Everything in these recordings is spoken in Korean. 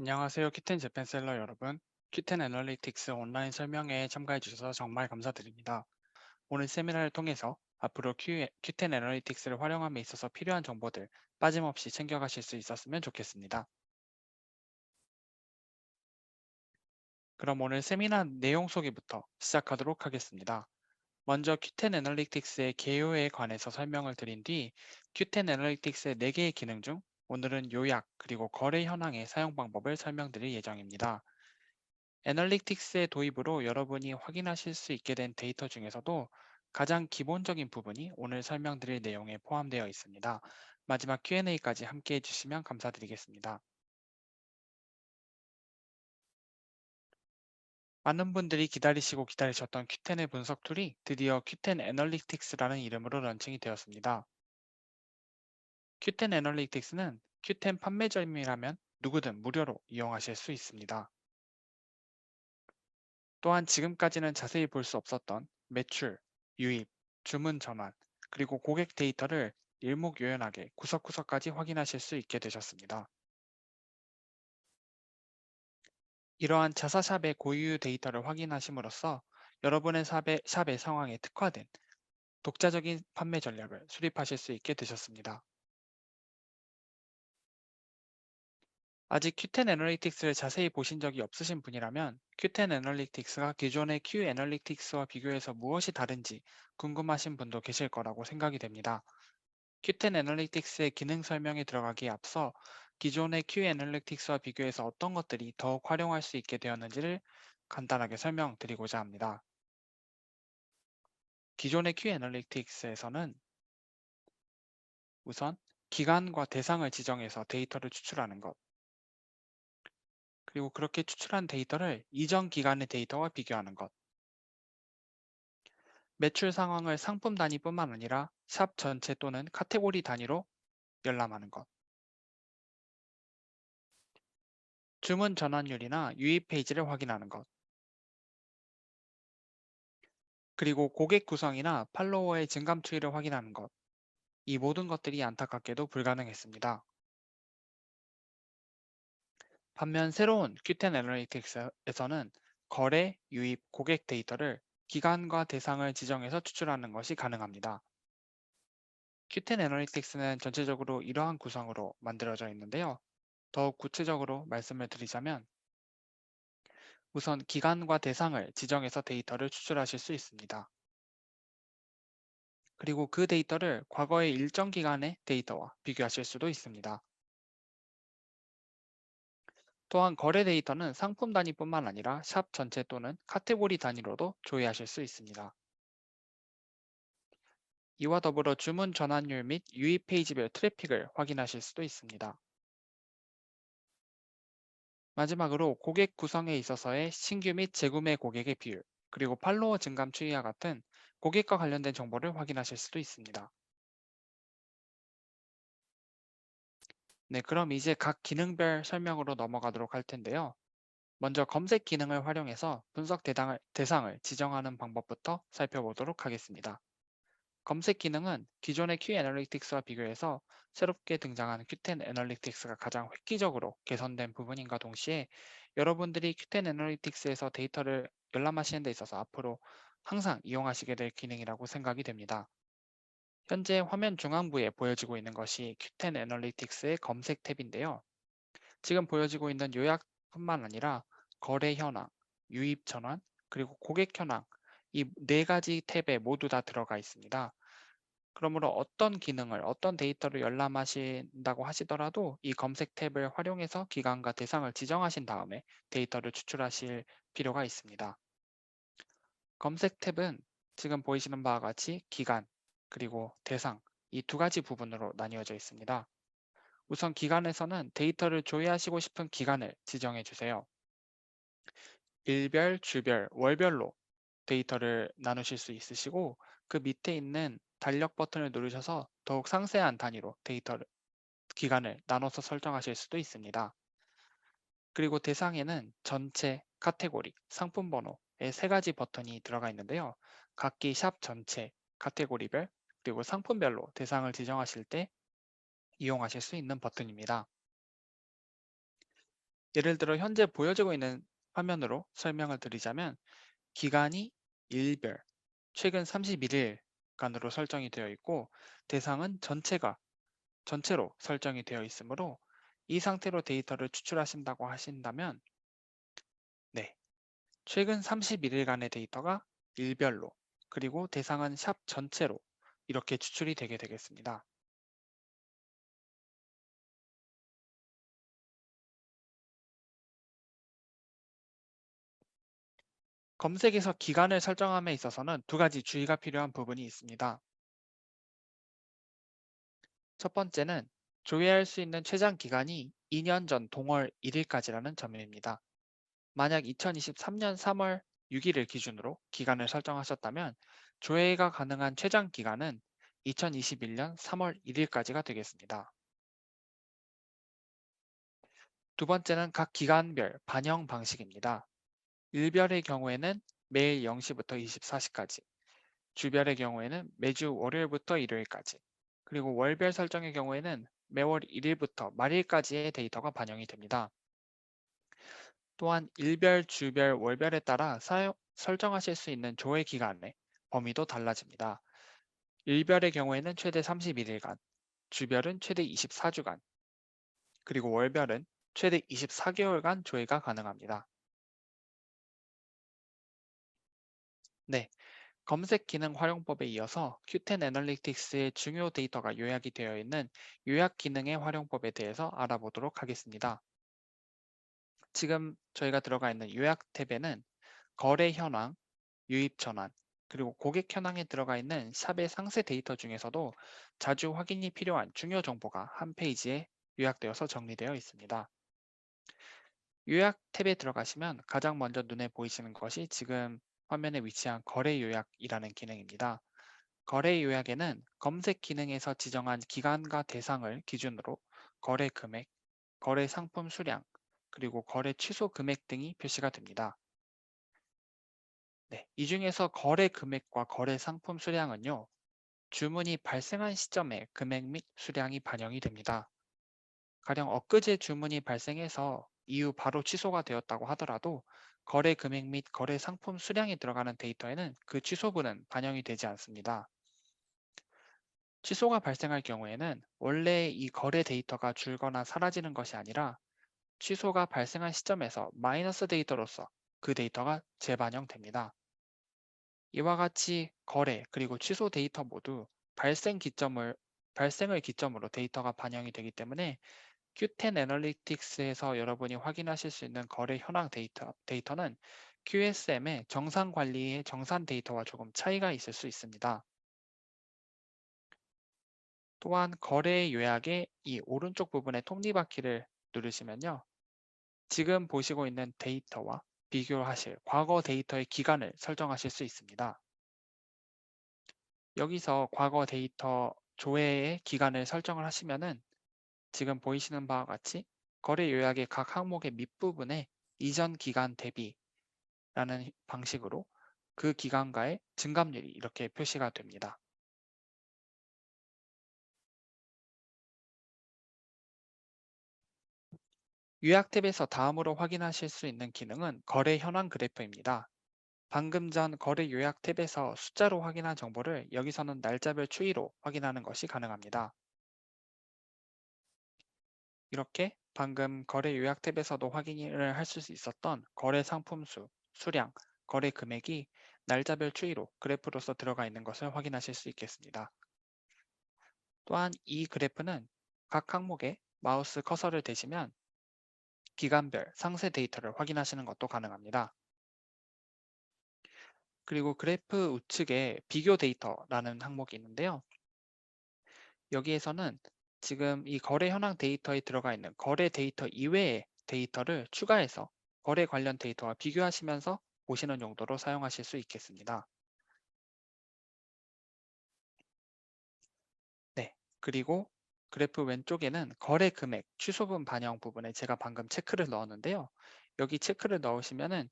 안녕하세요. 큐텐 재팬셀러 여러분. 큐텐 애널리틱스 온라인 설명회에 참가해 주셔서 정말 감사드립니다. 오늘 세미나를 통해서 앞으로 큐텐 애널리틱스를 활용함에 있어서 필요한 정보들 빠짐없이 챙겨가실 수 있었으면 좋겠습니다. 그럼 오늘 세미나 내용 소개부터 시작하도록 하겠습니다. 먼저 큐텐 애널리틱스의 개요에 관해서 설명을 드린 뒤 큐텐 애널리틱스의 4개의 기능 중 오늘은 요약 그리고 거래 현황의 사용 방법을 설명드릴 예정입니다. 애널리틱스의 도입으로 여러분이 확인하실 수 있게 된 데이터 중에서도 가장 기본적인 부분이 오늘 설명드릴 내용에 포함되어 있습니다. 마지막 Q&A까지 함께 해주시면 감사드리겠습니다. 많은 분들이 기다리시고 기다리셨던 Q10의 분석 툴이 드디어 Q10 애널리틱스라는 이름으로 런칭이 되었습니다. Q10 애널리틱스는 Q10 판매점이라면 누구든 무료로 이용하실 수 있습니다. 또한 지금까지는 자세히 볼 수 없었던 매출, 유입, 주문 전환, 그리고 고객 데이터를 일목요연하게 구석구석까지 확인하실 수 있게 되셨습니다. 이러한 자사샵의 고유 데이터를 확인하심으로써 여러분의 샵의 상황에 특화된 독자적인 판매 전략을 수립하실 수 있게 되셨습니다. 아직 Q10 애널리틱스를 자세히 보신 적이 없으신 분이라면 Q10 애널리틱스가 기존의 Q 애널리틱스와 비교해서 무엇이 다른지 궁금하신 분도 계실 거라고 생각이 됩니다. Q10 애널리틱스의 기능 설명에 들어가기에 앞서 기존의 Q 애널리틱스와 비교해서 어떤 것들이 더욱 활용할 수 있게 되었는지를 간단하게 설명드리고자 합니다. 기존의 Q 애널리틱스에서는 우선 기간과 대상을 지정해서 데이터를 추출하는 것, 그리고 그렇게 추출한 데이터를 이전 기간의 데이터와 비교하는 것, 매출 상황을 상품 단위뿐만 아니라 샵 전체 또는 카테고리 단위로 열람하는 것, 주문 전환율이나 유입 페이지를 확인하는 것, 그리고 고객 구성이나 팔로워의 증감 추이를 확인하는 것, 이 모든 것들이 안타깝게도 불가능했습니다. 반면 새로운 Q10 애널리틱스에서는 거래, 유입, 고객 데이터를 기간과 대상을 지정해서 추출하는 것이 가능합니다. Q10 애널리틱스는 전체적으로 이러한 구성으로 만들어져 있는데요. 더욱 구체적으로 말씀을 드리자면 우선 기간과 대상을 지정해서 데이터를 추출하실 수 있습니다. 그리고 그 데이터를 과거의 일정 기간의 데이터와 비교하실 수도 있습니다. 또한 거래 데이터는 상품 단위뿐만 아니라 샵 전체 또는 카테고리 단위로도 조회하실 수 있습니다. 이와 더불어 주문 전환율 및 유입 페이지별 트래픽을 확인하실 수도 있습니다. 마지막으로 고객 구성에 있어서의 신규 및 재구매 고객의 비율, 그리고 팔로워 증감 추이와 같은 고객과 관련된 정보를 확인하실 수도 있습니다. 네, 그럼 이제 각 기능별 설명으로 넘어가도록 할 텐데요. 먼저 검색 기능을 활용해서 분석 대상을 지정하는 방법부터 살펴보도록 하겠습니다. 검색 기능은 기존의 Q 애널리틱스와 비교해서 새롭게 등장한 Q10 애널리틱스가 가장 획기적으로 개선된 부분인가 동시에 여러분들이 Q10 애널리틱스에서 데이터를 열람하시는 데 있어서 앞으로 항상 이용하시게 될 기능이라고 생각이 됩니다. 현재 화면 중앙부에 보여지고 있는 것이 Q10 애널리틱스의 검색 탭인데요. 지금 보여지고 있는 요약뿐만 아니라 거래 현황, 유입 전환, 그리고 고객 현황, 이 네 가지 탭에 모두 다 들어가 있습니다. 그러므로 어떤 기능을, 어떤 데이터를 열람하신다고 하시더라도 이 검색 탭을 활용해서 기간과 대상을 지정하신 다음에 데이터를 추출하실 필요가 있습니다. 검색 탭은 지금 보이시는 바와 같이 기간, 그리고 대상, 이 두 가지 부분으로 나뉘어져 있습니다. 우선 기간에서는 데이터를 조회하시고 싶은 기간을 지정해 주세요. 일별, 주별, 월별로 데이터를 나누실 수 있으시고 그 밑에 있는 달력 버튼을 누르셔서 더욱 상세한 단위로 기간을 나눠서 설정하실 수도 있습니다. 그리고 대상에는 전체, 카테고리, 상품 번호의 세 가지 버튼이 들어가 있는데요. 각기 샵 전체, 카테고리별, 그리고 상품별로 대상을 지정하실 때 이용하실 수 있는 버튼입니다. 예를 들어 현재 보여지고 있는 화면으로 설명을 드리자면 기간이 일별, 최근 31일간으로 설정이 되어 있고 대상은 전체로 설정이 되어 있으므로 이 상태로 데이터를 추출하신다고 하신다면 네, 최근 31일간의 데이터가 일별로 그리고 대상은 샵 전체로 이렇게 추출이 되게 되겠습니다. 검색에서 기간을 설정함에 있어서는 두 가지 주의가 필요한 부분이 있습니다. 첫 번째는 조회할 수 있는 최장 기간이 2년 전 동월 1일까지라는 점입니다. 만약 2023년 3월 6일을 기준으로 기간을 설정하셨다면 조회가 가능한 최장 기간은 2021년 3월 1일까지가 되겠습니다. 두 번째는 각 기간별 반영 방식입니다. 일별의 경우에는 매일 0시부터 24시까지, 주별의 경우에는 매주 월요일부터 일요일까지, 그리고 월별 설정의 경우에는 매월 1일부터 말일까지의 데이터가 반영이 됩니다. 또한 일별, 주별, 월별에 따라 설정하실 수 있는 조회 기간의 범위도 달라집니다. 일별의 경우에는 최대 31일간, 주별은 최대 24주간, 그리고 월별은 최대 24개월간 조회가 가능합니다. 네, 검색 기능 활용법에 이어서 Q10 애널리틱스의 중요 데이터가 요약이 되어 있는 요약 기능의 활용법에 대해서 알아보도록 하겠습니다. 지금 저희가 들어가 있는 요약 탭에는 거래 현황, 유입 전환, 그리고 고객 현황에 들어가 있는 샵의 상세 데이터 중에서도 자주 확인이 필요한 중요 정보가 한 페이지에 요약되어서 정리되어 있습니다. 요약 탭에 들어가시면 가장 먼저 눈에 보이시는 것이 지금 화면에 위치한 거래 요약이라는 기능입니다. 거래 요약에는 검색 기능에서 지정한 기간과 대상을 기준으로 거래 금액, 거래 상품 수량, 그리고 거래 취소 금액 등이 표시가 됩니다. 네, 이 중에서 거래 금액과 거래 상품 수량은요, 주문이 발생한 시점에 금액 및 수량이 반영이 됩니다. 가령 엊그제 주문이 발생해서 이후 바로 취소가 되었다고 하더라도 거래 금액 및 거래 상품 수량이 들어가는 데이터에는 그 취소분은 반영이 되지 않습니다. 취소가 발생할 경우에는 원래 이 거래 데이터가 줄거나 사라지는 것이 아니라 취소가 발생한 시점에서 마이너스 데이터로서 그 데이터가 재반영됩니다. 이와 같이 거래 그리고 취소 데이터 모두 발생을 기점으로 데이터가 반영이 되기 때문에 Q10 애널리틱스에서 여러분이 확인하실 수 있는 거래 현황 데이터는 QSM의 정산 관리의 정산 데이터와 조금 차이가 있을 수 있습니다. 또한 거래 요약의 이 오른쪽 부분의 톱니바퀴를 누르시면요. 지금 보시고 있는 데이터와 비교하실 과거 데이터의 기간을 설정하실 수 있습니다. 여기서 과거 데이터 조회의 기간을 설정을 하시면은 지금 보이시는 바와 같이 거래 요약의 각 항목의 밑부분에 이전 기간 대비라는 방식으로 그 기간과의 증감률이 이렇게 표시가 됩니다. 요약 탭에서 다음으로 확인하실 수 있는 기능은 거래 현황 그래프입니다. 방금 전 거래 요약 탭에서 숫자로 확인한 정보를 여기서는 날짜별 추이로 확인하는 것이 가능합니다. 이렇게 방금 거래 요약 탭에서도 확인을 하실 수 있었던 거래 상품 수, 수량, 거래 금액이 날짜별 추이로 그래프로서 들어가 있는 것을 확인하실 수 있겠습니다. 또한 이 그래프는 각 항목에 마우스 커서를 대시면 기간별 상세 데이터를 확인하시는 것도 가능합니다. 그리고 그래프 우측에 비교 데이터라는 항목이 있는데요. 여기에서는 지금 이 거래 현황 데이터에 들어가 있는 거래 데이터 이외의 데이터를 추가해서 거래 관련 데이터와 비교하시면서 보시는 용도로 사용하실 수 있겠습니다. 네. 그리고 그래프 왼쪽에는 거래 금액, 취소분 반영 부분에 제가 방금 체크를 넣었는데요. 여기 체크를 넣으시면은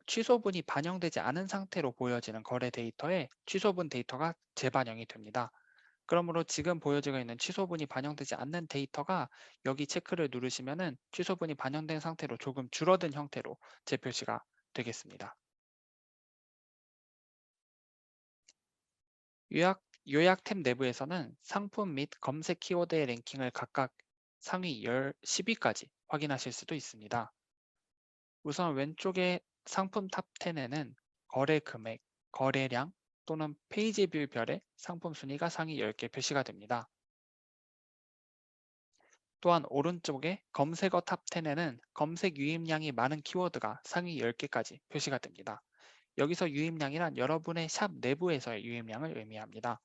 취소분이 반영되지 않은 상태로 보여지는 거래 데이터에 취소분 데이터가 재반영이 됩니다. 그러므로 지금 보여지고 있는 취소분이 반영되지 않는 데이터가 여기 체크를 누르시면은 취소분이 반영된 상태로 조금 줄어든 형태로 재표시가 되겠습니다. 요약 탭 내부에서는 상품 및 검색 키워드의 랭킹을 각각 상위 10위까지 확인하실 수도 있습니다. 우선 왼쪽의 상품 탑 10에는 거래 금액, 거래량 또는 페이지 뷰별의 상품 순위가 상위 10개 표시가 됩니다. 또한 오른쪽에 검색어 탑 10에는 검색 유입량이 많은 키워드가 상위 10개까지 표시가 됩니다. 여기서 유입량이란 여러분의 샵 내부에서의 유입량을 의미합니다.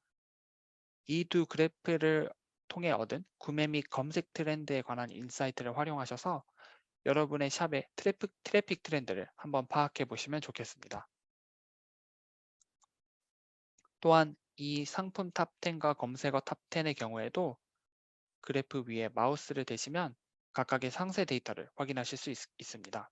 이 두 그래프를 통해 얻은 구매 및 검색 트렌드에 관한 인사이트를 활용하셔서 여러분의 샵의 트래픽 트렌드를 한번 파악해 보시면 좋겠습니다. 또한 이 상품 탑 10과 검색어 탑 10의 경우에도 그래프 위에 마우스를 대시면 각각의 상세 데이터를 확인하실 수 있습니다.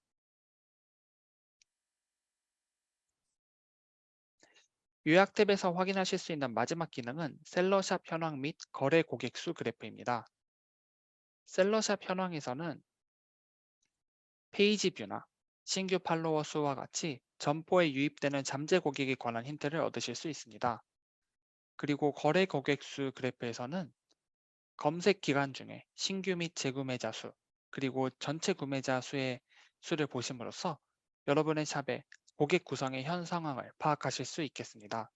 요약 탭에서 확인하실 수 있는 마지막 기능은 셀러샵 현황 및 거래 고객 수 그래프입니다. 셀러샵 현황에서는 페이지 뷰나 신규 팔로워 수와 같이 점포에 유입되는 잠재 고객에 관한 힌트를 얻으실 수 있습니다. 그리고 거래 고객 수 그래프에서는 검색 기간 중에 신규 및 재구매자 수, 그리고 전체 구매자 수의 수를 보심으로써 여러분의 샵의 고객 구성의 현 상황을 파악하실 수 있겠습니다.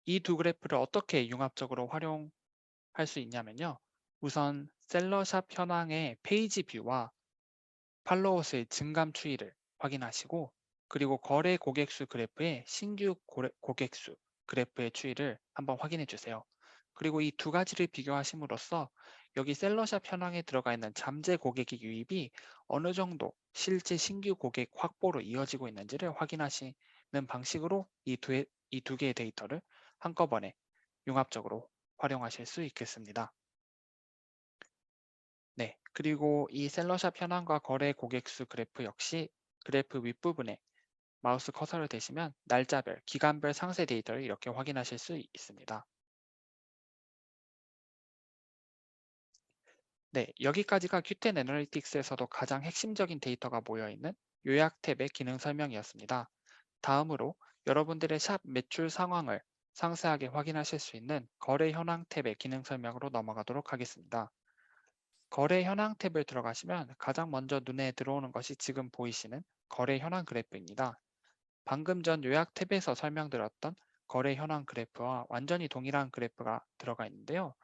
이 두 그래프를 어떻게 융합적으로 활용할 수 있냐면요. 우선 셀러샵 현황의 페이지 뷰와 팔로워 수의 증감 추이를 확인하시고, 그리고 거래 고객 수 그래프의 신규 고객 수 그래프의 추이를 한번 확인해 주세요. 그리고 이 두 가지를 비교하심으로써 여기 셀러샵 현황에 들어가 있는 잠재 고객의 유입이 어느 정도 실제 신규 고객 확보로 이어지고 있는지를 확인하시는 방식으로 이 두 개의 데이터를 한꺼번에 융합적으로 활용하실 수 있겠습니다. 네, 그리고 이 셀러샵 현황과 거래 고객수 그래프 역시 그래프 윗부분에 마우스 커서를 대시면 날짜별, 기간별 상세 데이터를 이렇게 확인하실 수 있습니다. 네, 여기까지가 Qten 애널리틱스에서도 가장 핵심적인 데이터가 모여있는 요약 탭의 기능 설명이었습니다. 다음으로 여러분들의 샵 매출 상황을 상세하게 확인하실 수 있는 거래 현황 탭의 기능 설명으로 넘어가도록 하겠습니다. 거래 현황 탭을 들어가시면 가장 먼저 눈에 들어오는 것이 지금 보이시는 거래 현황 그래프입니다. 방금 전 요약 탭에서 설명드렸던 거래 현황 그래프와 완전히 동일한 그래프가 들어가 있는데요.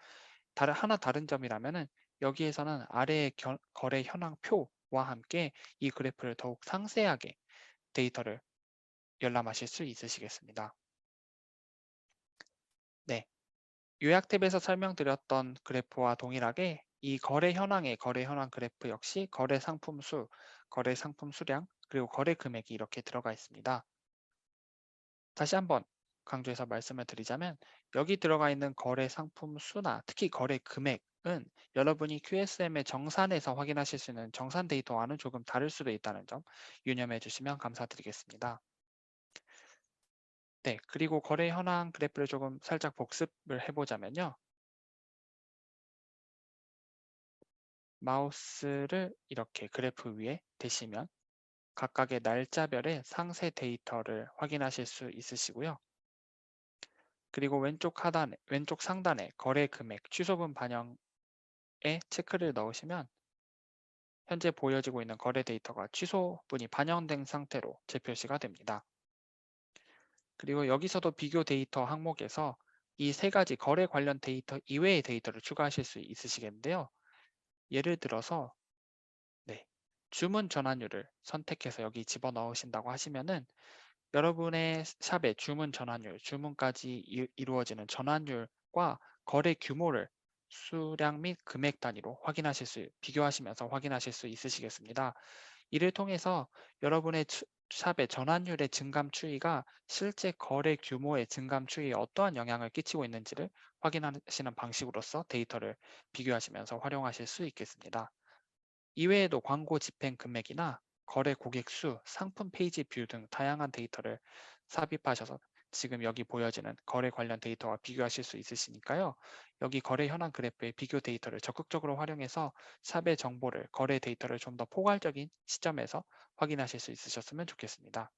다른 점이라면은 여기에서는 아래의 거래 현황 표와 함께 이 그래프를 더욱 상세하게 데이터를 열람하실 수 있으시겠습니다. 네, 요약 탭에서 설명드렸던 그래프와 동일하게 이 거래 현황 그래프 역시 거래 상품 수, 거래 상품 수량, 그리고 거래 금액이 이렇게 들어가 있습니다. 다시 한번 강조해서 말씀을 드리자면 여기 들어가 있는 거래 상품 수나 특히 거래 금액은 여러분이 QSM의 정산에서 확인하실 수 있는 정산 데이터와는 조금 다를 수도 있다는 점 유념해 주시면 감사드리겠습니다. 네, 그리고 거래 현황 그래프를 조금 살짝 복습을 해보자면요. 마우스를 이렇게 그래프 위에 대시면 각각의 날짜별의 상세 데이터를 확인하실 수 있으시고요. 그리고 왼쪽 상단에 거래 금액 취소분 반영에 체크를 넣으시면 현재 보여지고 있는 거래 데이터가 취소분이 반영된 상태로 재표시가 됩니다. 그리고 여기서도 비교 데이터 항목에서 이 세 가지 거래 관련 데이터 이외의 데이터를 추가하실 수 있으시겠는데요. 예를 들어서 네, 주문 전환율을 선택해서 여기 집어넣으신다고 하시면은 여러분의 샵의 주문 전환율, 주문까지 이루어지는 전환율과 거래 규모를 수량 및 금액 단위로 비교하시면서 확인하실 수 있으시겠습니다. 이를 통해서 여러분의 샵의 전환율의 증감 추이가 실제 거래 규모의 증감 추이에 어떠한 영향을 끼치고 있는지를 확인하시는 방식으로서 데이터를 비교하시면서 활용하실 수 있겠습니다. 이외에도 광고 집행 금액이나 거래 고객 수, 상품 페이지 뷰 등 다양한 데이터를 삽입하셔서 지금 여기 보여지는 거래 관련 데이터와 비교하실 수 있으시니까요. 여기 거래 현황 그래프의 비교 데이터를 적극적으로 활용해서 샵의 정보를, 거래 데이터를 좀 더 포괄적인 시점에서 확인하실 수 있으셨으면 좋겠습니다.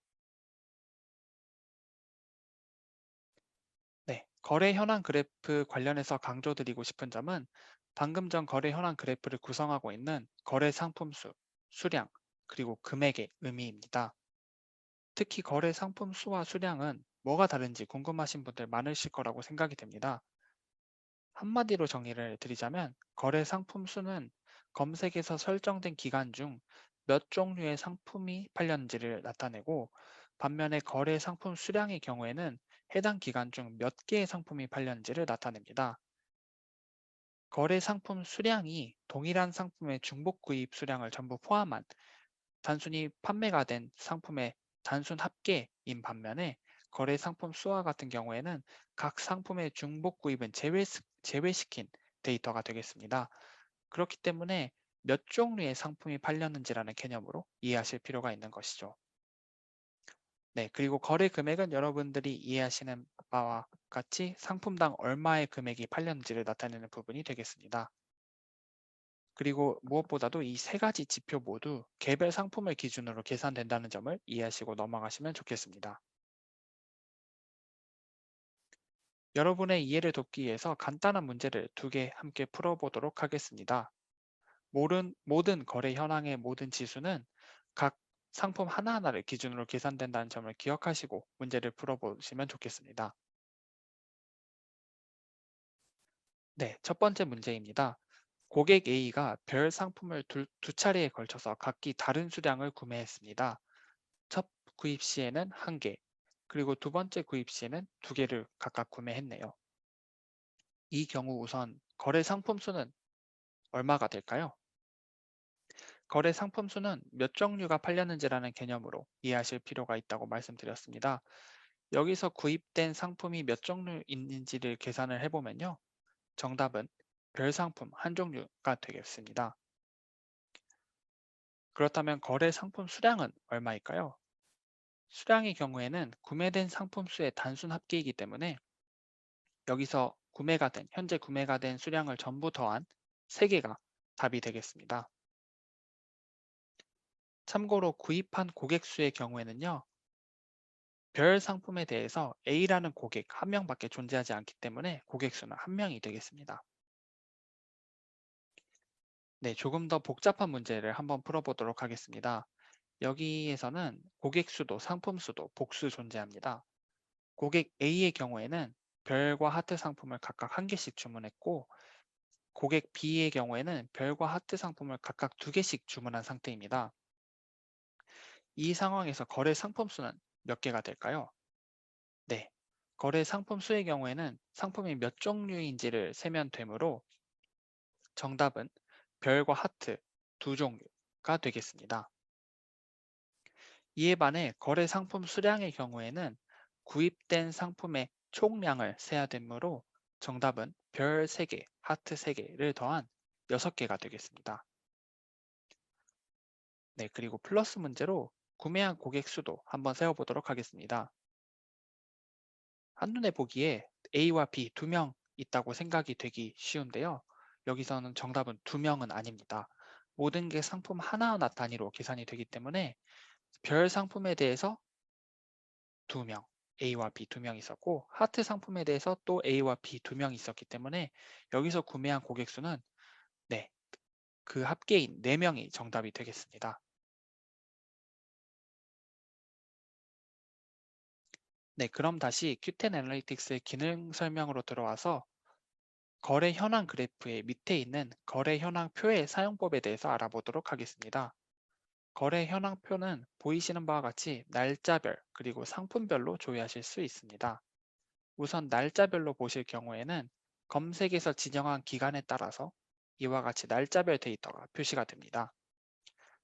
네, 거래 현황 그래프 관련해서 강조드리고 싶은 점은 방금 전 거래 현황 그래프를 구성하고 있는 거래 상품 수, 수량, 그리고 금액의 의미입니다. 특히 거래 상품 수와 수량은 뭐가 다른지 궁금하신 분들 많으실 거라고 생각이 됩니다. 한마디로 정의를 드리자면 거래 상품 수는 검색에서 설정된 기간 중 몇 종류의 상품이 팔렸는지를 나타내고, 반면에 거래 상품 수량의 경우에는 해당 기간 중 몇 개의 상품이 팔렸는지를 나타냅니다. 거래 상품 수량이 동일한 상품의 중복 구입 수량을 전부 포함한 단순히 판매가 된 상품의 단순 합계인 반면에, 거래 상품 수와 같은 경우에는 각 상품의 중복 구입은 제외시킨 데이터가 되겠습니다. 그렇기 때문에 몇 종류의 상품이 팔렸는지라는 개념으로 이해하실 필요가 있는 것이죠. 네, 그리고 거래 금액은 여러분들이 이해하시는 바와 같이 상품당 얼마의 금액이 팔렸는지를 나타내는 부분이 되겠습니다. 그리고 무엇보다도 이 세 가지 지표 모두 개별 상품을 기준으로 계산된다는 점을 이해하시고 넘어가시면 좋겠습니다. 여러분의 이해를 돕기 위해서 간단한 문제를 두 개 함께 풀어보도록 하겠습니다. 모든 거래 현황의 모든 지수는 각 상품 하나하나를 기준으로 계산된다는 점을 기억하시고 문제를 풀어보시면 좋겠습니다. 네, 첫 번째 문제입니다. 고객 A가 별 상품을 두 차례에 걸쳐서 각기 다른 수량을 구매했습니다. 첫 구입 시에는 한 개, 그리고 두 번째 구입 시에는 두 개를 각각 구매했네요. 이 경우 우선 거래 상품 수는 얼마가 될까요? 거래 상품 수는 몇 종류가 팔렸는지라는 개념으로 이해하실 필요가 있다고 말씀드렸습니다. 여기서 구입된 상품이 몇 종류 있는지를 계산을 해보면요. 정답은 별 상품 한 종류가 되겠습니다. 그렇다면 거래 상품 수량은 얼마일까요? 수량의 경우에는 구매된 상품 수의 단순 합계이기 때문에 여기서 현재 구매가 된 수량을 전부 더한 3개가 답이 되겠습니다. 참고로 구입한 고객 수의 경우에는요, 별 상품에 대해서 A라는 고객 한 명밖에 존재하지 않기 때문에 고객 수는 한 명이 되겠습니다. 네, 조금 더 복잡한 문제를 한번 풀어보도록 하겠습니다. 여기에서는 고객 수도 상품 수도 복수 존재합니다. 고객 A의 경우에는 별과 하트 상품을 각각 한 개씩 주문했고, 고객 B의 경우에는 별과 하트 상품을 각각 두 개씩 주문한 상태입니다. 이 상황에서 거래 상품 수는 몇 개가 될까요? 네. 거래 상품 수의 경우에는 상품이 몇 종류인지를 세면 되므로 정답은 별과 하트 두 종류가 되겠습니다. 이에 반해 거래 상품 수량의 경우에는 구입된 상품의 총량을 세야 되므로 정답은 별 3개, 하트 3개를 더한 6개가 되겠습니다. 네, 그리고 플러스 문제로 구매한 고객 수도 한번 세어보도록 하겠습니다. 한눈에 보기에 A와 B 두 명 있다고 생각이 되기 쉬운데요. 여기서는 정답은 두 명은 아닙니다. 모든 게 상품 하나하나 단위로 계산이 되기 때문에 별 상품에 대해서 두 명, A와 B 두 명 있었고, 하트 상품에 대해서 또 A와 B 두 명 있었기 때문에 여기서 구매한 고객 수는, 네, 그 합계인 4명이 정답이 되겠습니다. 네, 그럼 다시 Qten 애널리틱스의 기능 설명으로 들어와서 거래 현황 그래프의 밑에 있는 거래 현황 표의 사용법에 대해서 알아보도록 하겠습니다. 거래 현황 표는 보이시는 바와 같이 날짜별 그리고 상품별로 조회하실 수 있습니다. 우선 날짜별로 보실 경우에는 검색에서 지정한 기간에 따라서 이와 같이 날짜별 데이터가 표시가 됩니다.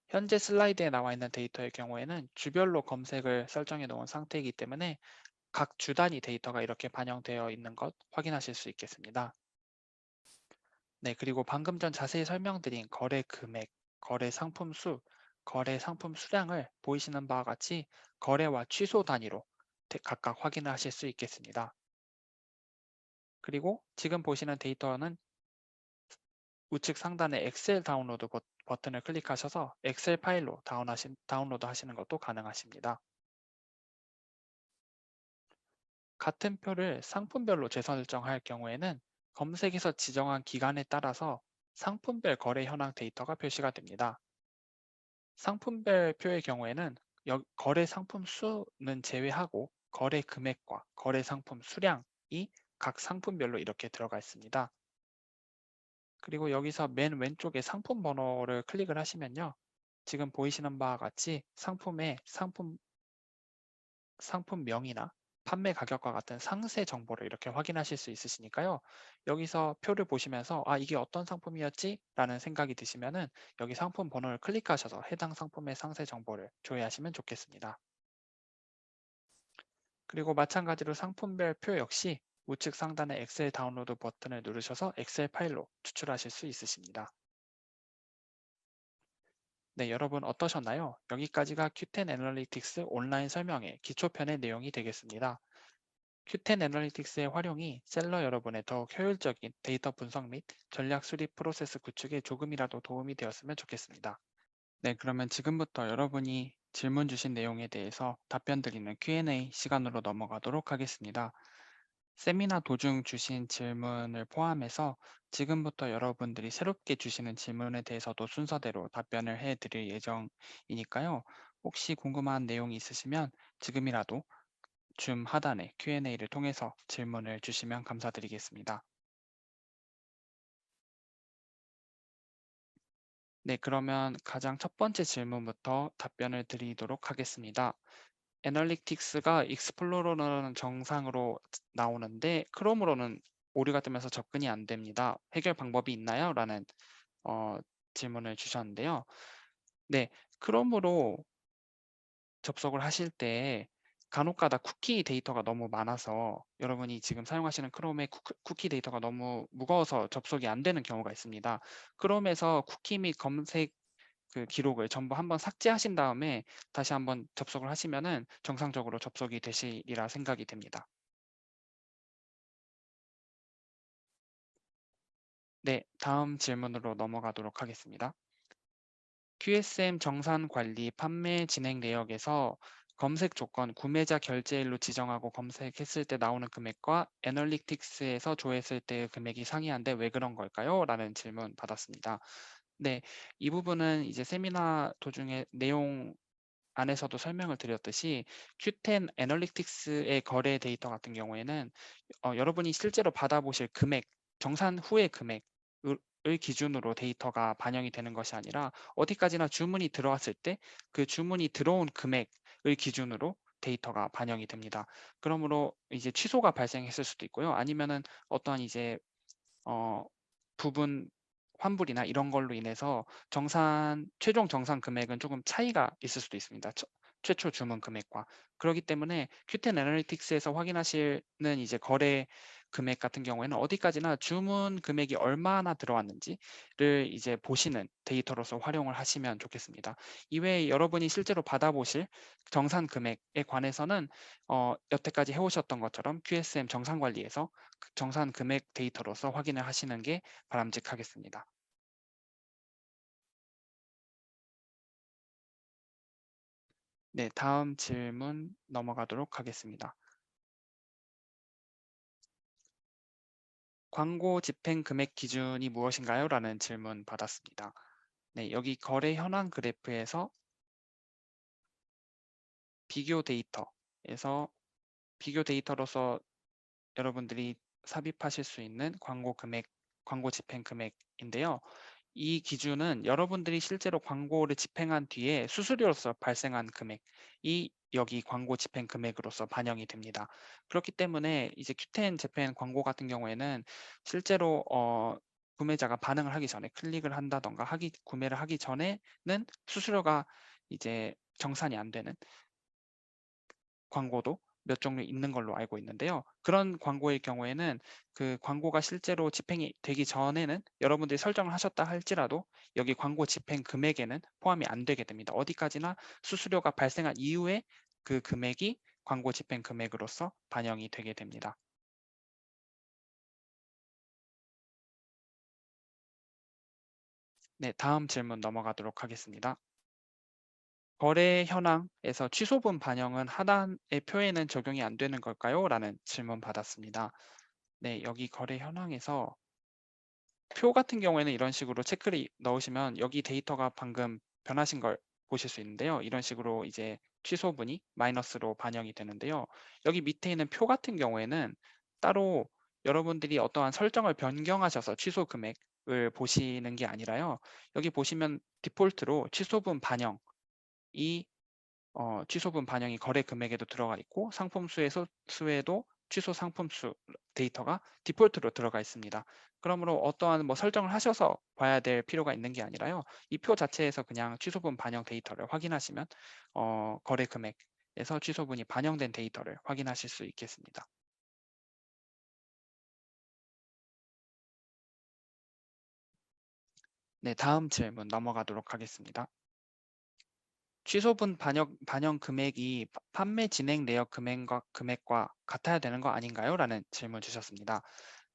현재 슬라이드에 나와 있는 데이터의 경우에는 주별로 검색을 설정해 놓은 상태이기 때문에 각 주 단위 데이터가 이렇게 반영되어 있는 것 확인하실 수 있겠습니다. 네, 그리고 방금 전 자세히 설명드린 거래 금액, 거래 상품 수, 거래 상품 수량을 보이시는 바와 같이 거래와 취소 단위로 각각 확인을 하실 수 있겠습니다. 그리고 지금 보시는 데이터는 우측 상단의 엑셀 다운로드 버튼을 클릭하셔서 엑셀 파일로 다운로드 하시는 것도 가능하십니다. 같은 표를 상품별로 재설정할 경우에는 검색에서 지정한 기간에 따라서 상품별 거래 현황 데이터가 표시가 됩니다. 상품별 표의 경우에는 거래 상품 수는 제외하고 거래 금액과 거래 상품 수량이 각 상품별로 이렇게 들어가 있습니다. 그리고 여기서 맨 왼쪽에 상품 번호를 클릭을 하시면요. 지금 보이시는 바와 같이 상품의 상품명이나 판매 가격과 같은 상세 정보를 이렇게 확인하실 수 있으시니까요. 여기서 표를 보시면서 아, 이게 어떤 상품이었지? 라는 생각이 드시면은 여기 상품 번호를 클릭하셔서 해당 상품의 상세 정보를 조회하시면 좋겠습니다. 그리고 마찬가지로 상품별 표 역시 우측 상단의 엑셀 다운로드 버튼을 누르셔서 엑셀 파일로 추출하실 수 있으십니다. 네, 여러분 어떠셨나요? 여기까지가 Q10 애널리틱스 온라인 설명회 기초편의 내용이 되겠습니다. Q10 애널리틱스의 활용이 셀러 여러분의 더욱 효율적인 데이터 분석 및 전략 수립 프로세스 구축에 조금이라도 도움이 되었으면 좋겠습니다. 네, 그러면 지금부터 여러분이 질문 주신 내용에 대해서 답변 드리는 Q&A 시간으로 넘어가도록 하겠습니다. 세미나 도중 주신 질문을 포함해서 지금부터 여러분들이 새롭게 주시는 질문에 대해서도 순서대로 답변을 해드릴 예정이니까요. 혹시 궁금한 내용이 있으시면 지금이라도 줌 하단의 Q&A를 통해서 질문을 주시면 감사드리겠습니다. 네, 그러면 가장 첫 번째 질문부터 답변을 드리도록 하겠습니다. 애널리틱스가 익스플로러는 정상으로 나오는데 크롬으로는 오류가 뜨면서 접근이 안 됩니다. 해결 방법이 있나요? 라는 질문을 주셨는데요. 네, 크롬으로 접속을 하실 때 간혹가다 쿠키 데이터가 너무 많아서 여러분이 지금 사용하시는 크롬의 쿠키 데이터가 너무 무거워서 접속이 안 되는 경우가 있습니다. 크롬에서 쿠키 및 검색 그 기록을 전부 한번 삭제하신 다음에 다시 한번 접속을 하시면은 정상적으로 접속이 되시리라 생각이 됩니다. 네, 다음 질문으로 넘어가도록 하겠습니다. QSM 정산 관리 판매 진행 내역에서 검색 조건 구매자 결제일로 지정하고 검색했을 때 나오는 금액과 애널리틱스에서 조회했을 때의 금액이 상이한데 왜 그런 걸까요? 라는 질문 받았습니다. 네, 이 부분은 이제 세미나 도중에 내용 안에서도 설명을 드렸듯이 Q10 애널리틱스의 거래 데이터 같은 경우에는 여러분이 실제로 받아보실 금액, 정산 후의 금액을 기준으로 데이터가 반영이 되는 것이 아니라 어디까지나 주문이 들어왔을 때 그 주문이 들어온 금액을 기준으로 데이터가 반영이 됩니다. 그러므로 이제 취소가 발생했을 수도 있고요. 아니면은 어떠한 이제 어, 부분 환불이나 이런 걸로 인해서 최종 정산 금액은 조금 차이가 있을 수도 있습니다. 최초 주문 금액과. 그렇기 때문에 Q10 애널리틱스에서 확인하시는 이제 거래 금액 같은 경우에는 어디까지나 주문 금액이 얼마나 들어왔는지를 이제 보시는 데이터로서 활용을 하시면 좋겠습니다. 이외에 여러분이 실제로 받아보실 정산 금액에 관해서는 여태까지 해오셨던 것처럼 QSM 정산 관리에서 그 정산 금액 데이터로서 확인을 하시는 게 바람직하겠습니다. 네, 다음 질문 넘어가도록 하겠습니다. 광고 집행 금액 기준이 무엇인가요? 라는 질문 받았습니다. 네, 여기 거래 현황 그래프에서 비교 데이터에서 비교 데이터로서 여러분들이 삽입하실 수 있는 광고 금액, 광고 집행 금액인데요. 이 기준은 여러분들이 실제로 광고를 집행한 뒤에 수수료로서 발생한 금액이 여기 광고 집행 금액으로서 반영이 됩니다. 그렇기 때문에 이제 Q10 재팬 광고 같은 경우에는 실제로 구매자가 반응을 하기 전에 클릭을 한다던가 구매를 하기 전에는 수수료가 이제 정산이 안 되는 광고도 몇 종류 있는 걸로 알고 있는데요. 그런 광고의 경우에는 그 광고가 실제로 집행이 되기 전에는 여러분들이 설정을 하셨다 할지라도 여기 광고 집행 금액에는 포함이 안 되게 됩니다. 어디까지나 수수료가 발생한 이후에 그 금액이 광고 집행 금액으로서 반영이 되게 됩니다. 네, 다음 질문 넘어가도록 하겠습니다. 거래 현황에서 취소분 반영은 하단의 표에는 적용이 안 되는 걸까요? 라는 질문 받았습니다. 네, 여기 거래 현황에서 표 같은 경우에는 이런 식으로 체크를 넣으시면 여기 데이터가 방금 변하신 걸 보실 수 있는데요. 이런 식으로 이제 취소분이 마이너스로 반영이 되는데요. 여기 밑에 있는 표 같은 경우에는 따로 여러분들이 어떠한 설정을 변경하셔서 취소 금액을 보시는 게 아니라요. 여기 보시면 디폴트로 취소분 반영이 취소분 반영이 거래 금액에도 들어가 있고 상품 수에도 취소 상품 수 데이터가 디폴트로 들어가 있습니다. 그러므로 어떠한 뭐 설정을 하셔서 봐야 될 필요가 있는 게 아니라요. 이 표 자체에서 그냥 취소분 반영 데이터를 확인하시면 거래 금액에서 취소분이 반영된 데이터를 확인하실 수 있겠습니다. 네, 다음 질문 넘어가도록 하겠습니다. 취소분 반영 금액이 판매 진행 내역 금액과 같아야 되는 거 아닌가요? 라는 질문 주셨습니다.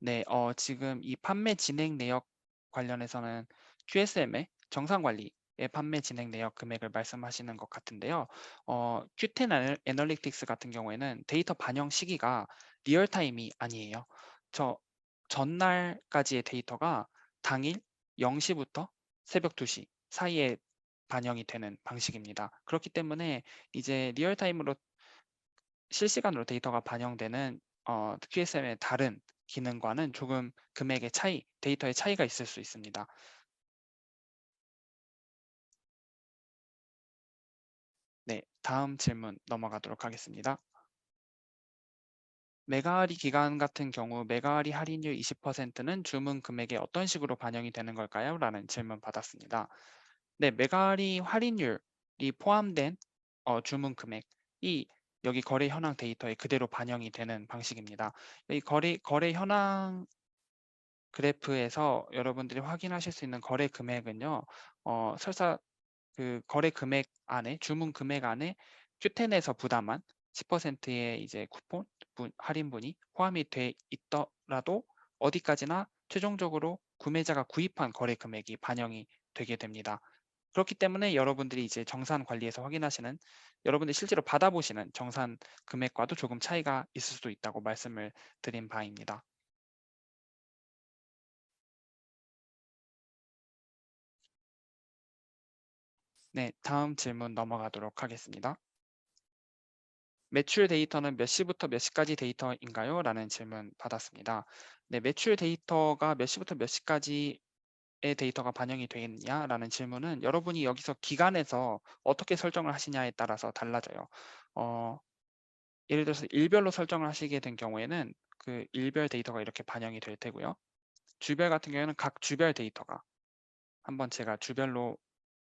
네, 지금 이 판매 진행 내역 관련해서는 QSM의 정상 관리의 판매 진행 내역 금액을 말씀하시는 것 같은데요. Q10 애널리틱스 같은 경우에는 데이터 반영 시기가 리얼타임이 아니에요. 저 전날까지의 데이터가 당일 0시부터 새벽 2시 사이에 반영이 되는 방식입니다. 그렇기 때문에 이제 리얼타임으로 실시간으로 데이터가 반영되는 QSM의 다른 기능과는 조금 금액의 차이, 데이터의 차이가 있을 수 있습니다. 네, 다음 질문 넘어가도록 하겠습니다. 메가와리 기간 같은 경우 메가와리 할인율 20%는 주문 금액에 어떤 식으로 반영이 되는 걸까요? 라는 질문 받았습니다. 네, 메가와리 할인율이 포함된 주문 금액이 여기 거래 현황 데이터에 그대로 반영이 되는 방식입니다. 이 거래 현황 그래프에서 여러분들이 확인하실 수 있는 거래 금액은요, 설사 그 거래 금액 안에 주문 금액 안에 Q10에서 부담한 10%의 이제 쿠폰 할인분이 포함이 돼 있더라도 어디까지나 최종적으로 구매자가 구입한 거래 금액이 반영이 되게 됩니다. 그렇기 때문에 여러분들이 이제 정산 관리에서 확인하시는 여러분들이 실제로 받아보시는 정산 금액과도 조금 차이가 있을 수도 있다고 말씀을 드린 바입니다. 네, 다음 질문 넘어가도록 하겠습니다. 매출 데이터는 몇 시부터 몇 시까지 데이터인가요? 라는 질문 받았습니다. 네, 매출 데이터가 몇 시부터 몇 시까지의 데이터가 반영이 되어 있냐라는 질문은 여러분이 여기서 기간에서 어떻게 설정을 하시냐에 따라서 달라져요. 어, 예를 들어서 일별로 설정을 하시게 된 경우에는 그 일별 데이터가 이렇게 반영이 될 테고요. 주별 같은 경우에는 각 주별 데이터가 한번 제가 주별로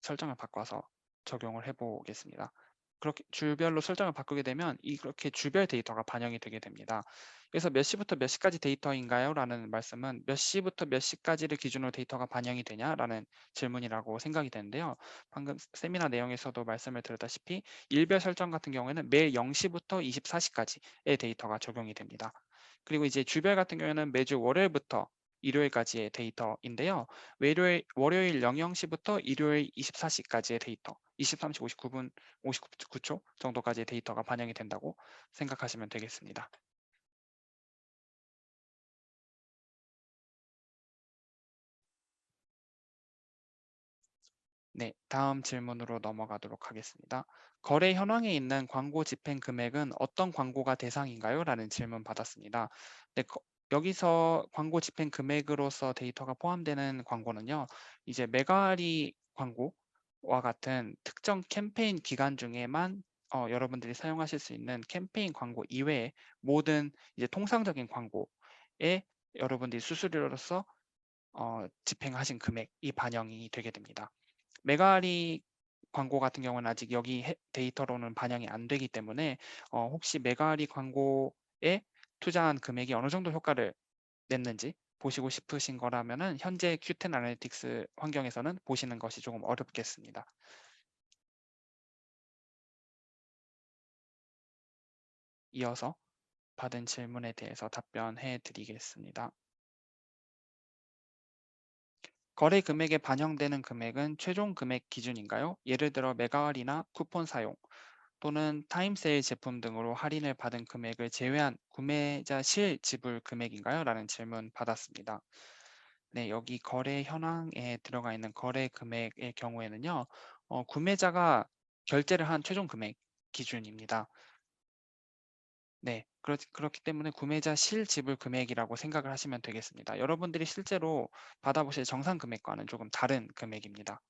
설정을 바꿔서 적용을 해 보겠습니다. 그렇게 주별로 설정을 바꾸게 되면 이렇게 주별 데이터가 반영이 되게 됩니다. 그래서 몇 시부터 몇 시까지 데이터인가요? 라는 말씀은 몇 시부터 몇 시까지를 기준으로 데이터가 반영이 되냐라는 질문이라고 생각이 되는데요. 방금 세미나 내용에서도 말씀을 드렸다시피 일별 설정 같은 경우에는 매일 0시부터 24시까지의 데이터가 적용이 됩니다. 그리고 이제 주별 같은 경우에는 매주 월요일부터 일요일까지의 데이터인데요. 월요일 00시부터 일요일 24시까지의 데이터, 23시 59분 59초 정도까지의 데이터가 반영이 된다고 생각하시면 되겠습니다. 네, 다음 질문으로 넘어가도록 하겠습니다. 거래 현황에 있는 광고 집행 금액은 어떤 광고가 대상인가요? 라는 질문 받았습니다. 네, 여기서 광고 집행 금액으로서 데이터가 포함되는 광고는요, 이제 메가리 광고와 같은 특정 캠페인 기간 중에만 여러분들이 사용하실 수 있는 캠페인 광고 이외에 모든 이제 통상적인 광고에 여러분들이 수수료로서 집행하신 금액이 반영이 되게 됩니다. 메가리 광고 같은 경우는 아직 여기 데이터로는 반영이 안 되기 때문에 혹시 메가리 광고에 투자한 금액이 어느 정도 효과를 냈는지 보시고 싶으신 거라면은 현재 Q10 애널리틱스 환경에서는 보시는 것이 조금 어렵겠습니다. 이어서 받은 질문에 대해서 답변해 드리겠습니다. 거래 금액에 반영되는 금액은 최종 금액 기준인가요? 예를 들어 메가할인이나 쿠폰 사용 또는 타임세일 제품 등으로 할인을 받은 금액을 제외한 구매자 실 지불 금액인가요? 라는 질문 받았습니다. 네, 여기 거래 현황에 들어가 있는 거래 금액의 경우에는요, 구매자가 결제를 한 최종 금액 기준입니다. 네, 그렇기 때문에 구매자 실 지불 금액이라고 생각을 하시면 되겠습니다. 여러분들이 실제로 받아보실 정산 금액과는 조금 다른 금액입니다.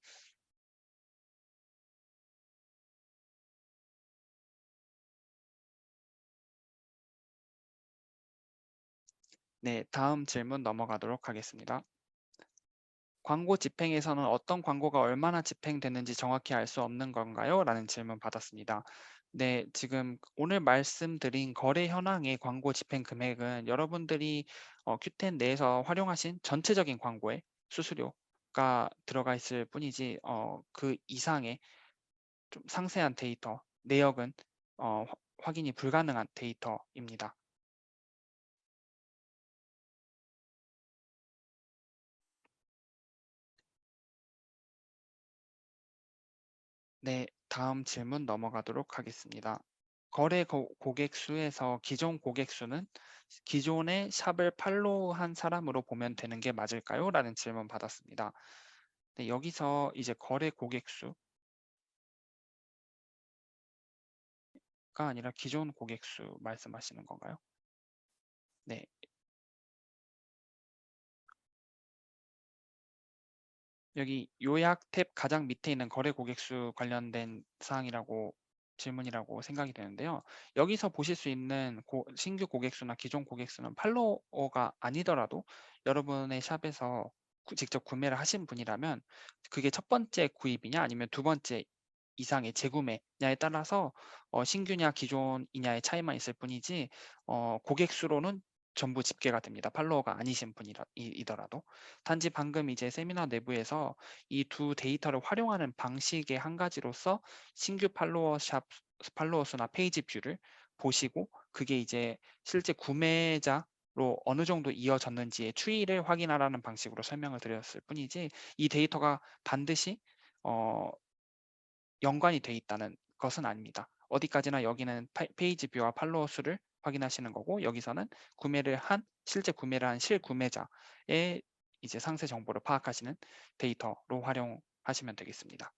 네, 다음 질문 넘어가도록 하겠습니다. 광고 집행에서는 어떤 광고가 얼마나 집행되는지 정확히 알 수 없는 건가요? 라는 질문 받았습니다. 네, 지금 오늘 말씀드린 거래 현황의 광고 집행 금액은 여러분들이 Q10 내에서 활용하신 전체적인 광고의 수수료가 들어가 있을 뿐이지 그 이상의 좀 상세한 데이터, 내역은 확인이 불가능한 데이터입니다. 네, 다음 질문 넘어가도록 하겠습니다. 거래 고객 수에서 기존 고객 수는 기존의 샵을 팔로우한 사람으로 보면 되는 게 맞을까요? 라는 질문 받았습니다. 네, 여기서 이제 거래 고객 수가 아니라 기존 고객 수 말씀하시는 건가요? 네, 여기 요약 탭 가장 밑에 있는 거래 고객 수 관련된 사항이라고 질문이라고 생각이 되는데요. 여기서 보실 수 있는 신규 고객 수나 기존 고객 수는 팔로워가 아니더라도 여러분의 샵에서 직접 구매를 하신 분이라면 그게 첫 번째 구입이냐 아니면 두 번째 이상의 재구매냐에 따라서 신규냐 기존이냐의 차이만 있을 뿐이지 고객 수로는 전부 집계가 됩니다. 팔로워가 아니신 분이더라도. 단지 방금 이제 세미나 내부에서 이 두 데이터를 활용하는 방식의 한 가지로서 신규 팔로워 수나 페이지 뷰를 보시고 그게 이제 실제 구매자로 어느 정도 이어졌는지의 추이를 확인하라는 방식으로 설명을 드렸을 뿐이지 이 데이터가 반드시 어, 연관이 돼 있다는 것은 아닙니다. 어디까지나 여기는 페이지 뷰와 팔로워 수를 확인하시는 거고 여기서는 실제 구매를 한 실구매자의 이제 상세 정보를 파악하시는 데이터로 활용하시면 되겠습니다.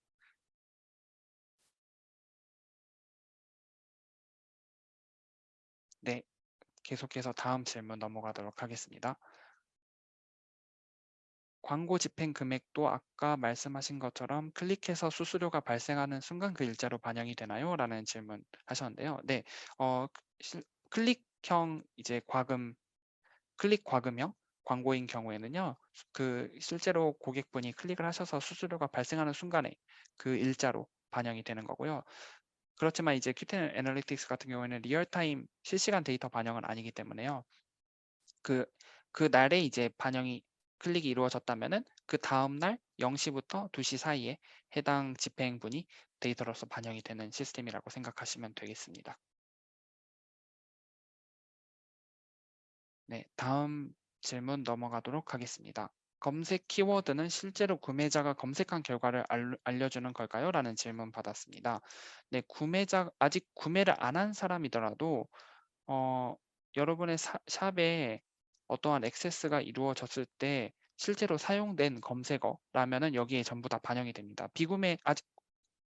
네, 계속해서 다음 질문 넘어가도록 하겠습니다. 광고 집행 금액도 아까 말씀하신 것처럼 클릭해서 수수료가 발생하는 순간 그 일자로 반영이 되나요? 라는 질문 하셨는데요. 네, 어, 클릭형 이제 클릭 과금형 광고인 경우에는요, 그 실제로 고객분이 클릭을 하셔서 수수료가 발생하는 순간에 그 일자로 반영이 되는 거고요. 그렇지만 이제 Q10 애널리틱스 같은 경우에는 리얼타임 실시간 데이터 반영은 아니기 때문에요. 그, 그 날에 이제 클릭이 이루어졌다면은 그 다음 날 0시부터 2시 사이에 해당 집행분이 데이터로서 반영이 되는 시스템이라고 생각하시면 되겠습니다. 네, 다음 질문 넘어가도록 하겠습니다. 검색 키워드는 실제로 구매자가 검색한 결과를 알려주는 걸까요? 라는 질문 받았습니다. 네, 아직 구매를 안 한 사람이더라도 어, 여러분의 샵에 어떠한 액세스가 이루어졌을 때 실제로 사용된 검색어라면은 여기에 전부 다 반영이 됩니다. 아직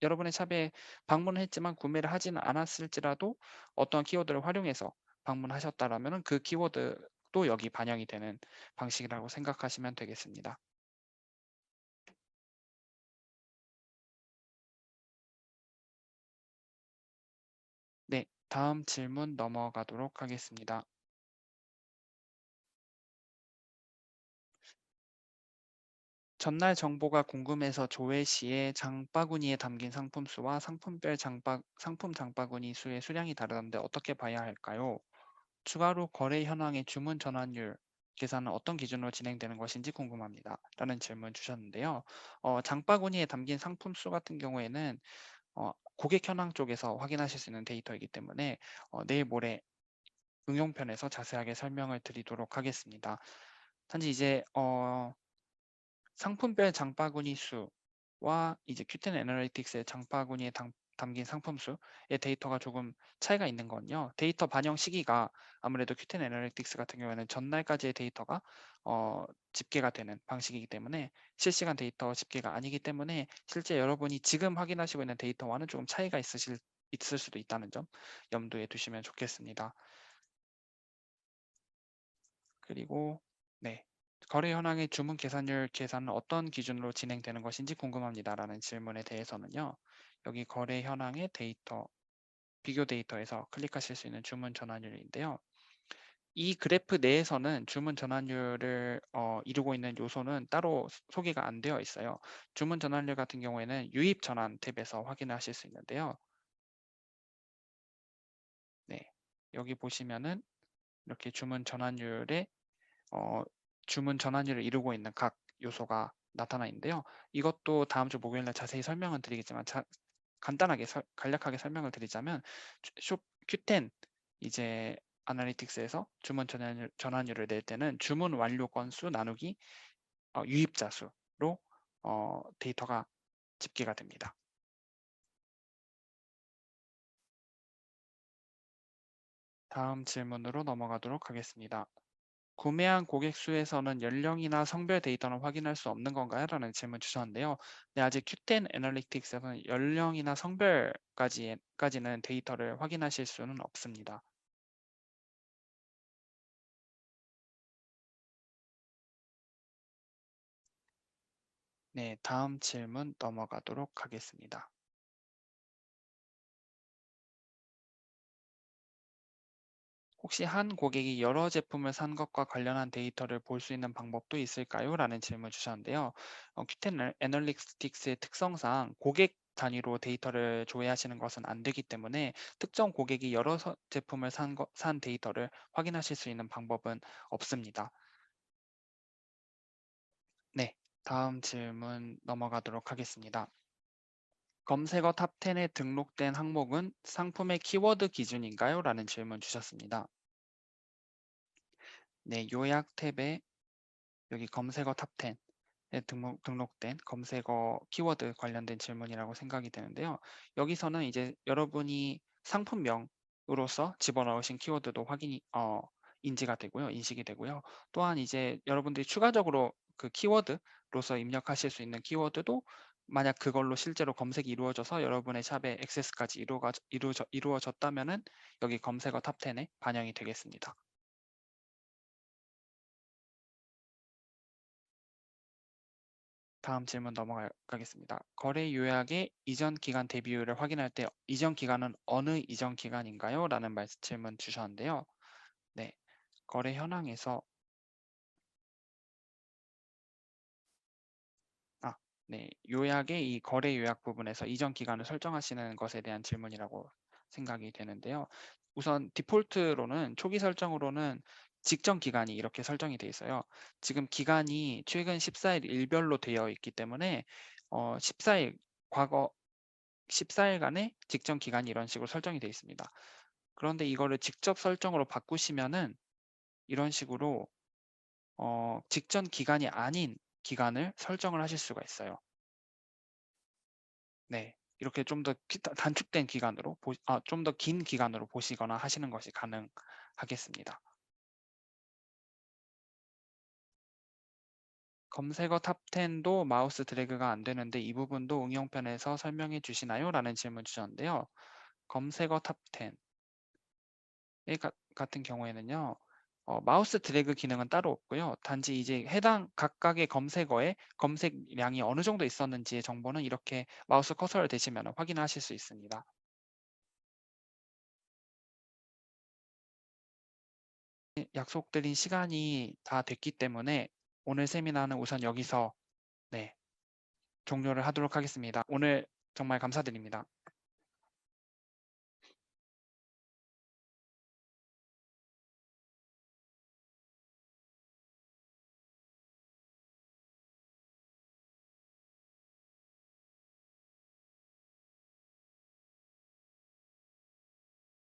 여러분의 샵에 방문을 했지만 구매를 하지는 않았을지라도 어떠한 키워드를 활용해서 방문하셨다라면은 그 키워드도 여기 반영이 되는 방식이라고 생각하시면 되겠습니다. 네, 다음 질문 넘어가도록 하겠습니다. 전날 정보가 궁금해서 조회 시에 장바구니에 담긴 상품 수와 상품별 상품 장바구니 수의 수량이 다르던데 어떻게 봐야 할까요? 추가로 거래 현황의 주문 전환율 계산은 어떤 기준으로 진행되는 것인지 궁금합니다. 라는 질문 주셨는데요. 장바구니에 담긴 상품 수 같은 경우에는 고객 현황 쪽에서 확인하실 수 있는 데이터이기 때문에 내일 모레 응용편에서 자세하게 설명을 드리도록 하겠습니다. 단지 이제 상품별 장바구니 수와 이제 Q10 애널리틱스의 장바구니에 담긴 상품 수의 데이터가 조금 차이가 있는 건요. 데이터 반영 시기가 아무래도 Q10 애널리틱스 같은 경우에는 전날까지의 데이터가 집계가 되는 방식이기 때문에 실시간 데이터 집계가 아니기 때문에 실제 여러분이 지금 확인하시고 있는 데이터와는 조금 차이가 있을 수도 있다는 점 염두에 두시면 좋겠습니다. 그리고 네. 거래 현황의 주문 계산율 계산은 어떤 기준으로 진행되는 것인지 궁금합니다라는 질문에 대해서는요. 여기 거래 현황의 데이터, 비교 데이터에서 클릭하실 수 있는 주문 전환율인데요. 이 그래프 내에서는 주문 전환율을 이루고 있는 요소는 따로 소개가 안 되어 있어요. 주문 전환율 같은 경우에는 유입 전환 탭에서 확인하실 수 있는데요. 네. 여기 보시면은 이렇게 주문 전환율을 이루고 있는 각 요소가 나타나 있는데요. 이것도 다음 주 목요일 날 자세히 설명은 드리겠지만 간단하게 간략하게 설명을 드리자면 Q10 이제 아날리틱스에서 주문 전환율을 낼 때는 주문 완료 건수 나누기 유입자 수로 데이터가 집계가 됩니다. 다음 질문으로 넘어가도록 하겠습니다. 구매한 고객 수에서는 연령이나 성별 데이터는 확인할 수 없는 건가요? 라는 질문 주셨는데요. 네, 아직 Q10 애널리틱스에서는 연령이나 성별까지는 데이터를 확인하실 수는 없습니다. 네, 다음 질문 넘어가도록 하겠습니다. 혹시 한 고객이 여러 제품을 산 것과 관련한 데이터를 볼 수 있는 방법도 있을까요? 라는 질문 주셨는데요. Q10 애널리틱스의 특성상 고객 단위로 데이터를 조회하시는 것은 안 되기 때문에 특정 고객이 여러 제품을 산 데이터를 확인하실 수 있는 방법은 없습니다. 네, 다음 질문 넘어가도록 하겠습니다. 검색어 탑10에 등록된 항목은 상품의 키워드 기준인가요? 라는 질문 주셨습니다. 네, 요약 탭에 여기 검색어 탑10에 등록된 검색어 키워드 관련된 질문이라고 생각이 되는데요. 여기서는 이제 여러분이 상품명으로서 집어넣으신 키워드도 인지가 되고요. 인식이 되고요. 또한 이제 여러분들이 추가적으로 그 키워드로서 입력하실 수 있는 키워드도 만약 그걸로 실제로 검색이 이루어져서 여러분의 샵에 액세스까지 이루어졌다면은 여기 검색어 탑10에 반영이 되겠습니다. 다음 질문 넘어가겠습니다. 거래 요약의 이전 기간 대비율을 확인할 때 이전 기간은 어느 이전 기간인가요? 라는 질문 주셨는데요. 네, 거래 현황에서 네, 요약의 이 거래 요약 부분에서 이전 기간을 설정하시는 것에 대한 질문이라고 생각이 되는데요. 우선 디폴트로는 초기 설정으로는 직전 기간이 이렇게 설정이 되어 있어요. 지금 기간이 최근 14일 일별로 되어 있기 때문에 14일 과거 14일간의 직전 기간이 이런 식으로 설정이 되어 있습니다. 그런데 이거를 직접 설정으로 바꾸시면은 이런 식으로 직전 기간이 아닌 기간을 설정을 하실 수가 있어요. 네. 이렇게 좀 더 단축된 기간으로 좀 더 긴 기간으로 보시거나 하시는 것이 가능하겠습니다. 검색어 탑10도 마우스 드래그가 안 되는데 이 부분도 응용편에서 설명해 주시나요? 라는 질문 주셨는데요. 검색어 탑10 같은 경우에는요. 마우스 드래그 기능은 따로 없고요. 단지 이제 해당 각각의 검색어에 검색량이 어느 정도 있었는지의 정보는 이렇게 마우스 커서를 대시면 확인하실 수 있습니다. 약속드린 시간이 다 됐기 때문에 오늘 세미나는 우선 여기서 네, 종료를 하도록 하겠습니다. 오늘 정말 감사드립니다.